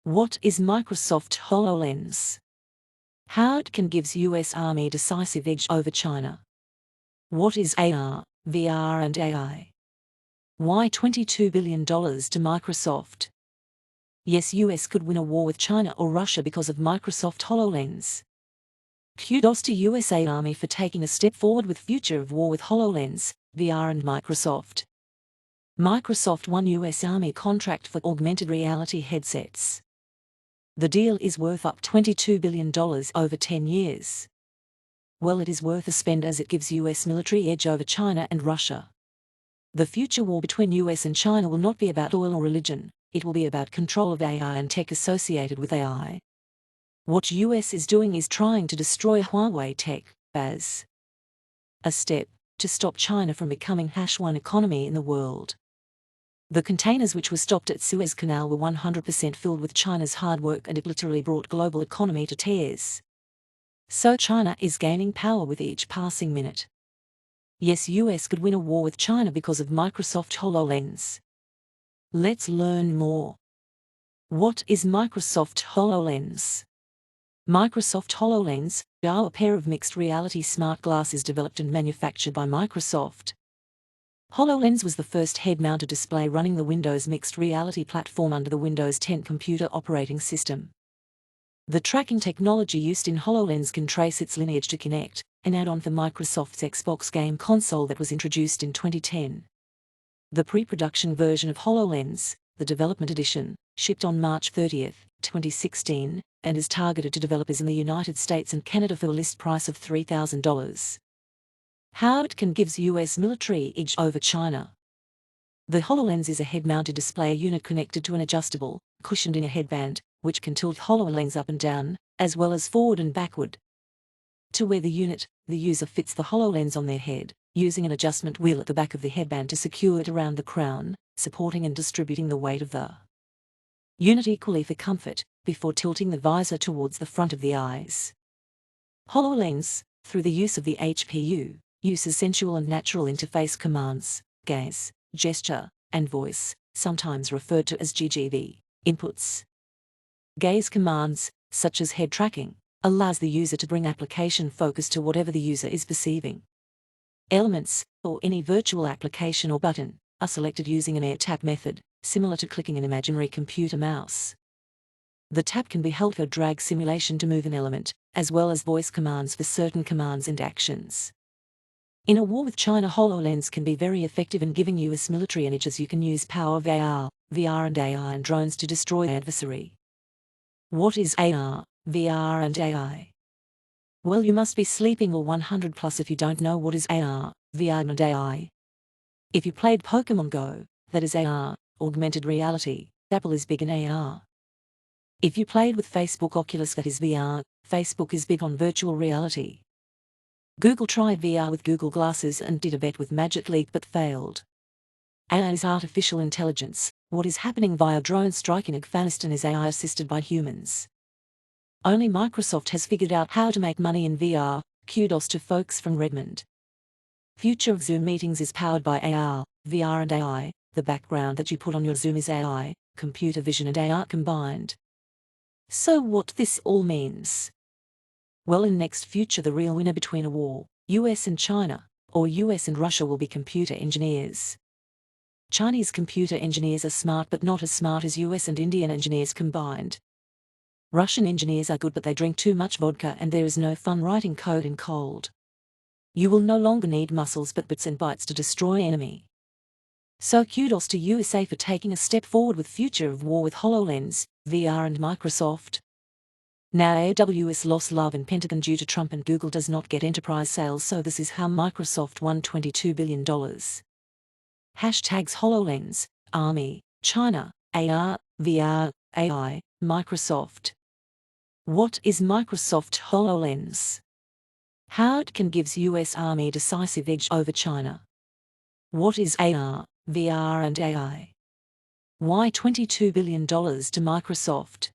What is Microsoft HoloLens? How it can give US Army decisive edge over China. What is AR, VR and AI? Why $22 billion to Microsoft? Yes, US could win a war with China or Russia because of Microsoft HoloLens. Kudos to USA Army for taking a step forward with future of war with HoloLens, VR and Microsoft. Microsoft won US Army contract for augmented reality headsets. The deal is worth up $22 billion over 10 years. Well, it is worth a spend as it gives US military edge over China and Russia. The future war between US and China will not be about oil or religion, it will be about control of AI and tech associated with AI. What US is doing is trying to destroy Huawei tech, as a step to stop China from becoming #1 economy in the world. The containers which were stopped at Suez Canal were 100% filled with China's hard work, and it literally brought global economy to tears. So China is gaining power with each passing minute. Yes, US could win a war with China because of Microsoft HoloLens. Let's learn more. What is Microsoft HoloLens? Microsoft HoloLens are a pair of mixed reality smart glasses developed and manufactured by Microsoft. HoloLens was the first head-mounted display running the Windows mixed reality platform under the Windows 10 computer operating system. The tracking technology used in HoloLens can trace its lineage to Kinect, an add-on for Microsoft's Xbox game console that was introduced in 2010. The pre-production version of HoloLens, the development edition, shipped on March 30, 2016, and is targeted to developers in the United States and Canada for a list price of $3,000. How it can give US military edge over China. The HoloLens is a head-mounted display unit connected to an adjustable, cushioned-in headband, which can tilt HoloLens up and down, as well as forward and backward. To wear the unit, the user fits the HoloLens on their head, using an adjustment wheel at the back of the headband to secure it around the crown, supporting and distributing the weight of the unit equally for comfort, before tilting the visor towards the front of the eyes. HoloLens, through the use of the HPU, uses sensual and natural interface commands, gaze, gesture, and voice, sometimes referred to as GGV, inputs. Gaze commands, such as head tracking, allows the user to bring application focus to whatever the user is perceiving. Elements, or any virtual application or button, are selected using an air tap method, similar to clicking an imaginary computer mouse. The tap can be held for drag simulation to move an element, as well as voice commands for certain commands and actions. In a war with China, HoloLens can be very effective in giving US military an edge, as you can use power of AR, VR and AI and drones to destroy the adversary. What is AR, VR and AI? Well, you must be sleeping or 100 plus if you don't know what is AR, VR and AI. If you played Pokemon Go, that is AR, augmented reality, Apple is big in AR. If you played with Facebook Oculus, that is VR, Facebook is big on virtual reality. Google tried VR with Google Glasses and did a bet with Magic Leap but failed. AI is artificial intelligence. What is happening via drone strike in Afghanistan is AI assisted by humans. Only Microsoft has figured out how to make money in VR. Kudos to folks from Redmond. Future of Zoom meetings is powered by AR, VR and AI. The background that you put on your Zoom is AI, computer vision and AR combined. So what this all means? Well, in next future the real winner between a war, US and China, or US and Russia, will be computer engineers. Chinese computer engineers are smart but not as smart as US and Indian engineers combined. Russian engineers are good but they drink too much vodka and there is no fun writing code in cold. You will no longer need muscles but bits and bytes to destroy enemy. So kudos to USA for taking a step forward with future of war with HoloLens, VR and Microsoft. Now AWS lost love in Pentagon due to Trump and Google does not get enterprise sales, so this is how Microsoft won $22 billion. Hashtags HoloLens, Army, China, AR, VR, AI, Microsoft. What is Microsoft HoloLens? How it can give US Army decisive edge over China. What is AR, VR and AI? Why $22 billion to Microsoft?